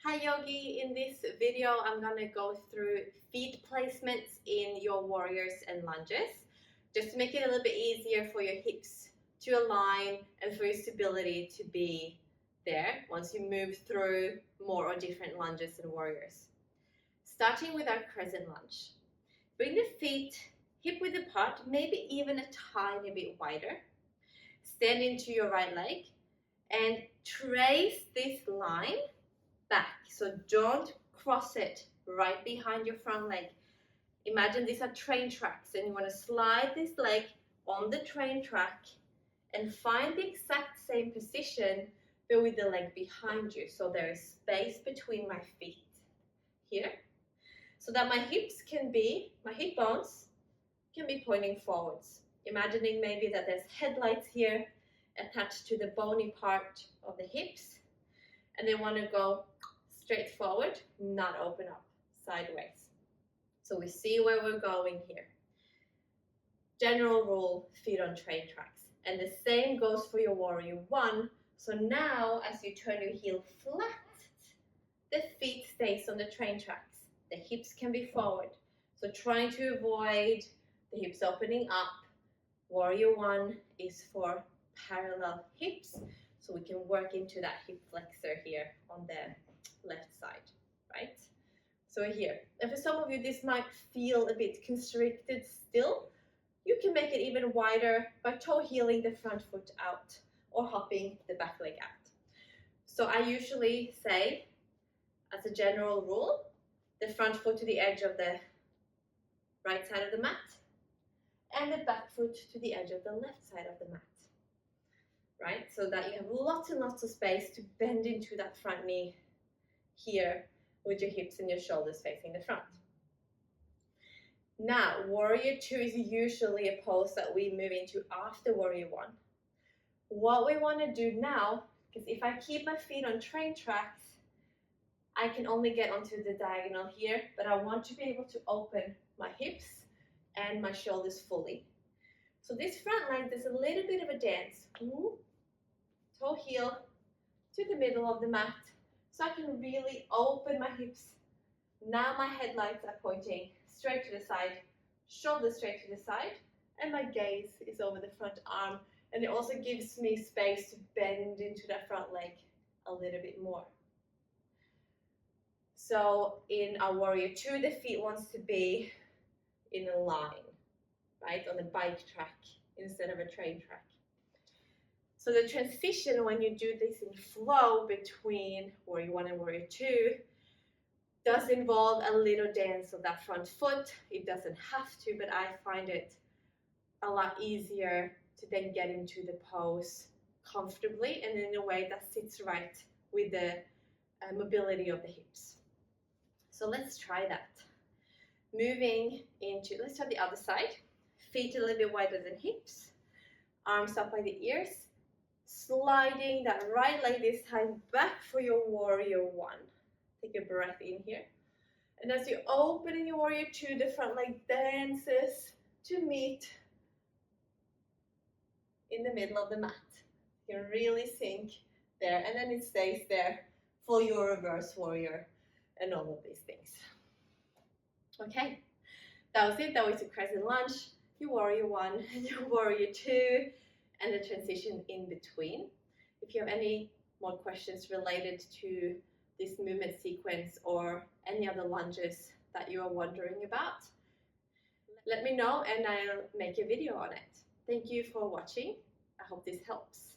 Hi Yogi, in this video I'm gonna go through feet placements in your warriors and lunges just to make it a little bit easier for your hips to align and for your stability to be there once you move through more or different lunges and warriors. Starting with our crescent lunge. Bring the feet hip width apart, maybe even a tiny bit wider. Stand into your right leg and trace this line back. So don't cross it right behind your front leg. Imagine these are train tracks and you want to slide this leg on the train track and find the exact same position but with the leg behind you. So there is space between my feet here so that my hip bones can be pointing forwards. Imagining maybe that there's headlights here attached to the bony part of the hips and they want to go straight forward, not open up sideways. So we see where we're going here. General rule, feet on train tracks. And the same goes for your warrior one. So now as you turn your heel flat, the feet stays on the train tracks. The hips can be forward. So trying to avoid the hips opening up. Warrior one is for parallel hips. So we can work into that hip flexor here on the left side, right? So here, and for some of you this might feel a bit constricted still. You can make it even wider by toe heeling the front foot out or hopping the back leg out. So I usually say, as a general rule, the front foot to the edge of the right side of the mat and the back foot to the edge of the left side of the mat. Right, so that you have lots and lots of space to bend into that front knee here with your hips and your shoulders facing the front. Now, warrior two is usually a pose that we move into after warrior one. What we want to do now, because if I keep my feet on train tracks, I can only get onto the diagonal here, but I want to be able to open my hips and my shoulders fully. So this front leg, there's a little bit of a dance. Toe heel to the middle of the mat so I can really open my hips. Now my headlights are pointing straight to the side, shoulders straight to the side, and my gaze is over the front arm, and it also gives me space to bend into that front leg a little bit more. So in our warrior two, the feet wants to be in a line, right, on the bike track instead of a train track. So the transition when you do this in flow between warrior one and warrior two does involve a little dance of that front foot. It doesn't have to, but I find it a lot easier to then get into the pose comfortably and in a way that sits right with the mobility of the hips. So let's try that. Moving into, let's try the other side. Feet a little bit wider than hips. Arms up by the ears. Sliding that right leg this time back for your warrior one. Take a breath in here. And as you open in your warrior two, the front leg dances to meet in the middle of the mat. You can really sink there, and then it stays there for your reverse warrior and all of these things. Okay, that was it. That was your crescent lunge, your warrior one, and your warrior two, and the transition in between. If you have any more questions related to this movement sequence or any other lunges that you are wondering about, let me know and I'll make a video on it. Thank you for watching. I hope this helps.